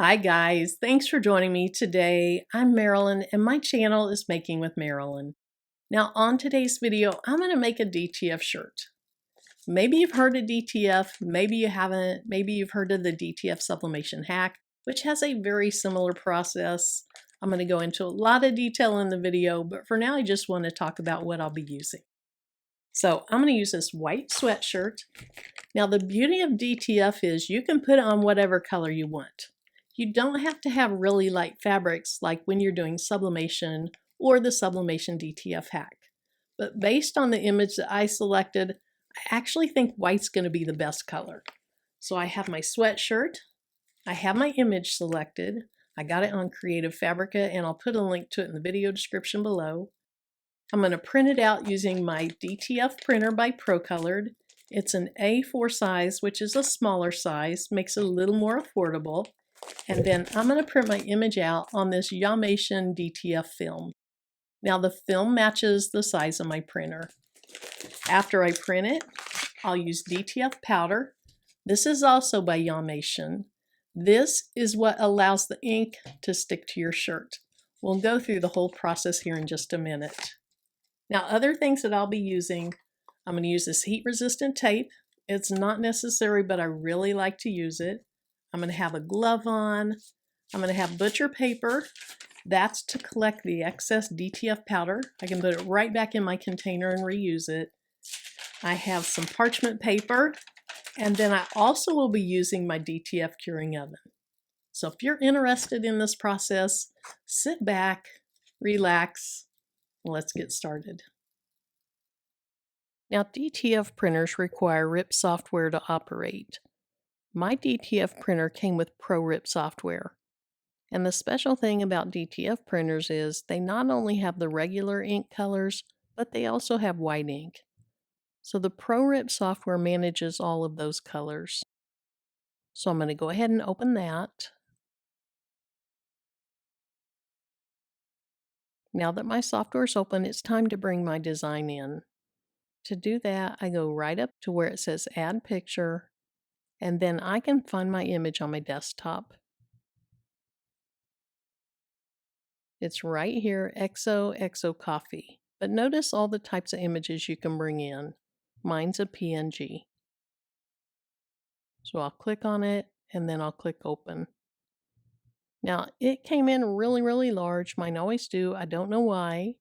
Hi guys, thanks for joining me today. I'm Marilyn and my channel is Making with Marilyn. Now on today's video, I'm going to make a DTF shirt. Maybe you've heard of DTF, maybe you haven't, maybe you've heard of the DTF sublimation hack, which has a very similar process. I'm going to go into a lot of detail in the video, but for now I just want to talk about what I'll be using. So I'm going to use this white sweatshirt. Now the beauty of DTF is you can put it on whatever color you want. You don't have to have really light fabrics like when you're doing sublimation or the sublimation DTF hack. But based on the image that I selected, I actually think white's going to be the best color. So I have my sweatshirt, I have my image selected, I got it on Creative Fabrica and I'll put a link to it in the video description below. I'm going to print it out using my DTF printer by ProColored. It's an A4 size, which is a smaller size, makes it a little more affordable. And then I'm going to print my image out on this Yamation DTF film. Now the film matches the size of my printer. After I print it, I'll use DTF powder. This is also by Yamation. This is what allows the ink to stick to your shirt. We'll go through the whole process here in just a minute. Now other things that I'll be using, I'm going to use this heat resistant tape. It's not necessary, but I really like to use it. I'm going to have a glove on. I'm going to have butcher paper. That's to collect the excess DTF powder. I can put it right back in my container and reuse it. I have some parchment paper, and then I also will be using my DTF curing oven. So if you're interested in this process, sit back, relax, and let's get started. Now DTF printers require RIP software to operate. My DTF printer came with ProRip software. And the special thing about DTF printers is they not only have the regular ink colors, but they also have white ink. So the ProRip software manages all of those colors. So I'm going to go ahead and open that. Now that my software is open, it's time to bring my design in. To do that, I go right up to where it says Add Picture, and then I can find my image on my desktop. It's right here, XO Coffee. But notice all the types of images you can bring in. Mine's a PNG. So I'll click on it and then I'll click open. Now it came in really large. Mine always do. I don't know why.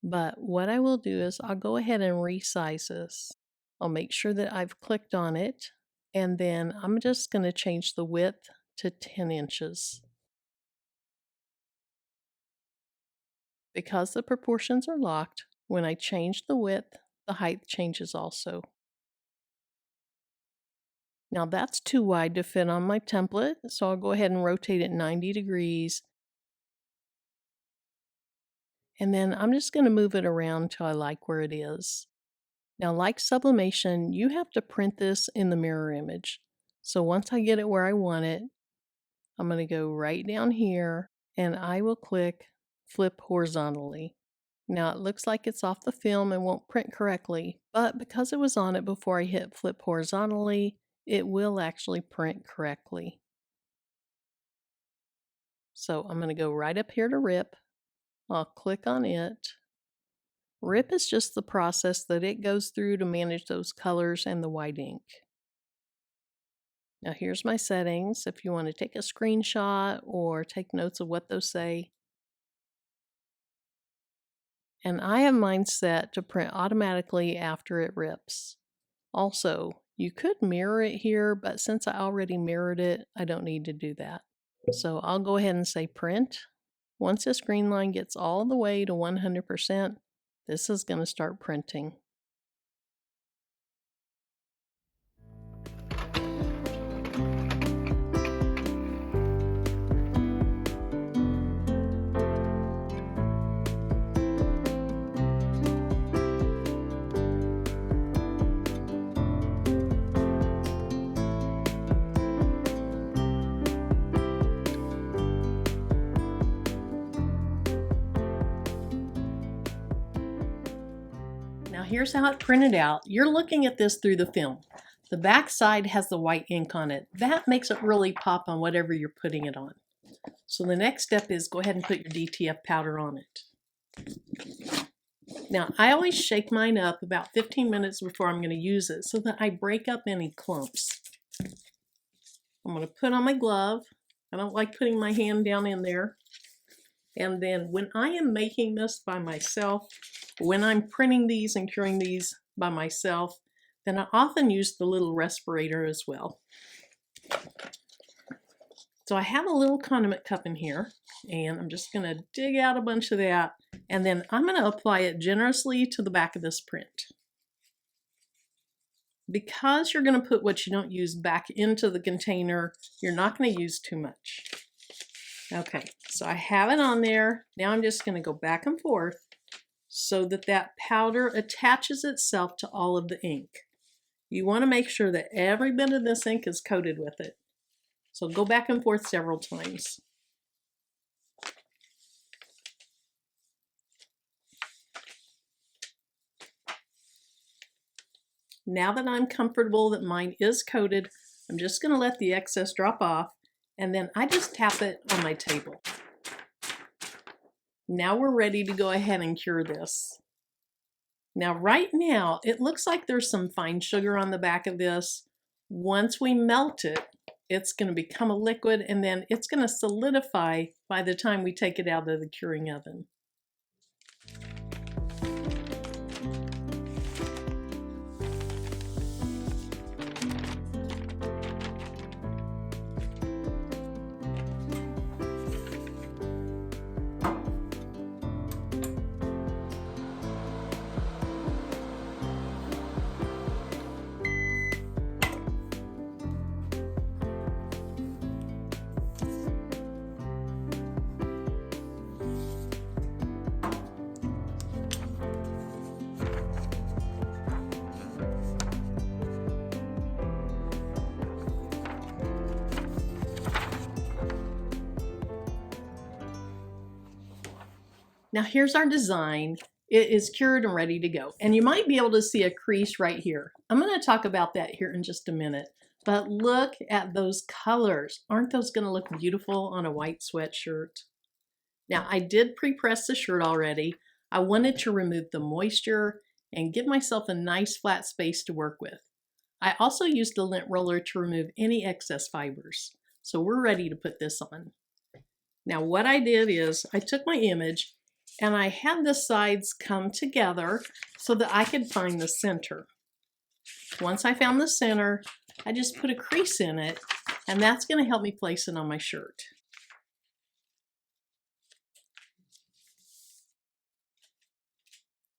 But what I will do is I'll go ahead and resize this. I'll make sure that I've clicked on it. And then I'm just going to change the width to 10 inches. Because the proportions are locked, when I change the width, the height changes also. Now that's too wide to fit on my template, so I'll go ahead and rotate it 90 degrees. And then I'm just going to move it around till I like where it is. Now, like sublimation, you have to print this in the mirror image. So once I get it where I want it, I'm going to go right down here and I will click Flip Horizontally. Now it looks like it's off the film and won't print correctly, but because it was on it before I hit Flip Horizontally, it will actually print correctly. So I'm going to go right up here to RIP. I'll click on it. RIP is just the process that it goes through to manage those colors and the white ink. Now here's my settings. If you want to take a screenshot or take notes of what those say. And I have mine set to print automatically after it rips. Also, you could mirror it here, but since I already mirrored it, I don't need to do that. So I'll go ahead and say print. Once this green line gets all the way to 100%, this is going to start printing. Now here's how it printed out. You're looking at this through the film. The back side has the white ink on it. That makes it really pop on whatever you're putting it on. So the next step is go ahead and put your DTF powder on it. Now, I always shake mine up about 15 minutes before I'm going to use it so that I break up any clumps. I'm going to put on my glove. I don't like putting my hand down in there. And then when I am making this by myself, when I'm printing these and curing these by myself, then I often use the little respirator as well. So I have a little condiment cup in here, and I'm just going to dig out a bunch of that, and then I'm going to apply it generously to the back of this print. Because you're going to put what you don't use back into the container, you're not going to use too much. Okay, so I have it on there. Now I'm just going to go back and forth so that that powder attaches itself to all of the ink. You want to make sure that every bit of this ink is coated with it. So go back and forth several times. Now that I'm comfortable that mine is coated, I'm just going to let the excess drop off, and then I just tap it on my table. Now we're ready to go ahead and cure this. Now right now, it looks like there's some fine sugar on the back of this. Once we melt it, it's going to become a liquid, and then it's going to solidify by the time we take it out of the curing oven. Now here's our design. It is cured and ready to go. And you might be able to see a crease right here. I'm going to talk about that here in just a minute. But look at those colors. Aren't those going to look beautiful on a white sweatshirt? Now I did pre-press the shirt already. I wanted to remove the moisture and give myself a nice flat space to work with. I also used the lint roller to remove any excess fibers. So we're ready to put this on. Now what I did is I took my image and I had the sides come together so that I could find the center. Once I found the center, I just put a crease in it, and that's going to help me place it on my shirt.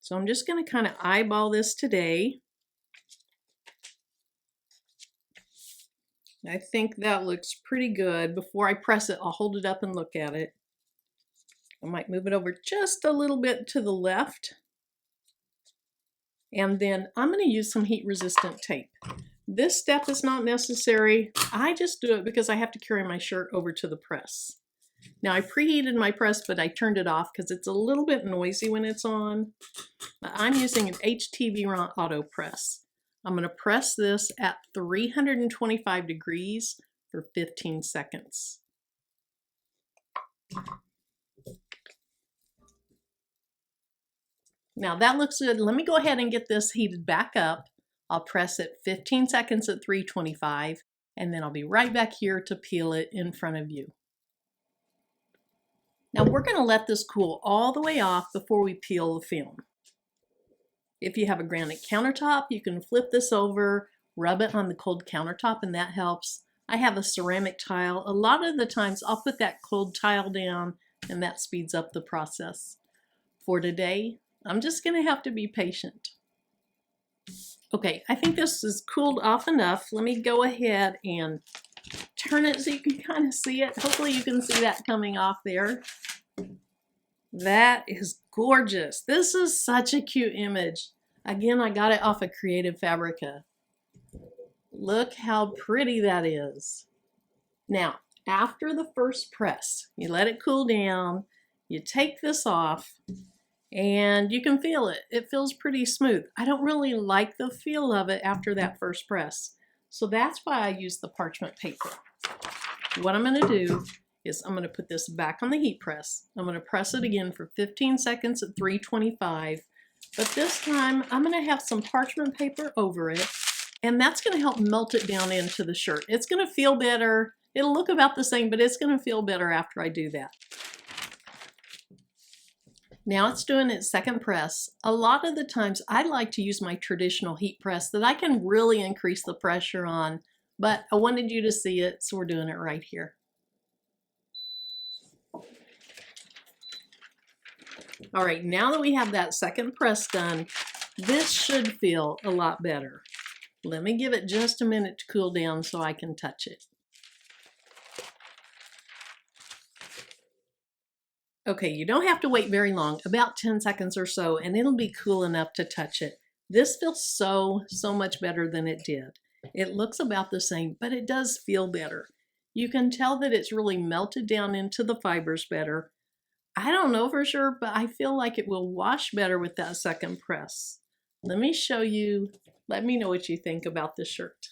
So I'm just going to kind of eyeball this today. I think that looks pretty good. Before I press it, I'll hold it up and look at it. I might move it over just a little bit to the left. And then I'm going to use some heat resistant tape. This step is not necessary. I just do it because I have to carry my shirt over to the press. Now I preheated my press, but I turned it off because it's a little bit noisy when it's on. I'm using an HTV auto press. I'm going to press this at 325 degrees for 15 seconds. Now that looks good. Let me go ahead and get this heated back up. I'll press it 15 seconds at 325, and then I'll be right back here to peel it in front of you. Now we're going to let this cool all the way off before we peel the film. If you have a granite countertop, you can flip this over, rub it on the cold countertop, and that helps. I have a ceramic tile. A lot of the times I'll put that cold tile down, and that speeds up the process. For today, I'm just going to have to be patient. Okay, I think this is cooled off enough. Let me go ahead and turn it so you can kind of see it. Hopefully you can see that coming off there. That is gorgeous. This is such a cute image. Again, I got it off of Creative Fabrica. Look how pretty that is. Now, after the first press, you let it cool down, you take this off, and you can feel it. It feels pretty smooth. I don't really like the feel of it after that first press. So that's why I use the parchment paper. What I'm going to do is I'm going to put this back on the heat press. I'm going to press it again for 15 seconds at 325. But this time I'm going to have some parchment paper over it, and that's going to help melt it down into the shirt. It's going to feel better. It'll look about the same, but it's going to feel better after I do that. Now it's doing its second press. A lot of the times I like to use my traditional heat press that I can really increase the pressure on, but I wanted you to see it, so we're doing it right here. All right, now that we have that second press done, this should feel a lot better. Let me give it just a minute to cool down so I can touch it. Okay, you don't have to wait very long, about 10 seconds or so, and it'll be cool enough to touch it. This feels so much better than it did. It looks about the same, but it does feel better. You can tell that it's really melted down into the fibers better. I don't know for sure, but I feel like it will wash better with that second press. Let me show you. Let me know what you think about this shirt.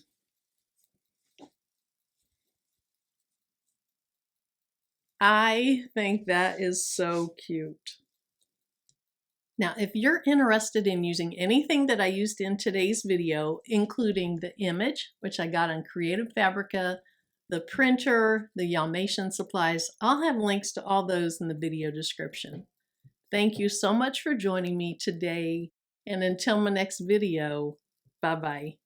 I think that is so cute. Now, if you're interested in using anything that I used in today's video, including the image, which I got on Creative Fabrica, the printer, the Dalmatian supplies, I'll have links to all those in the video description. Thank you so much for joining me today, and until my next video, bye-bye.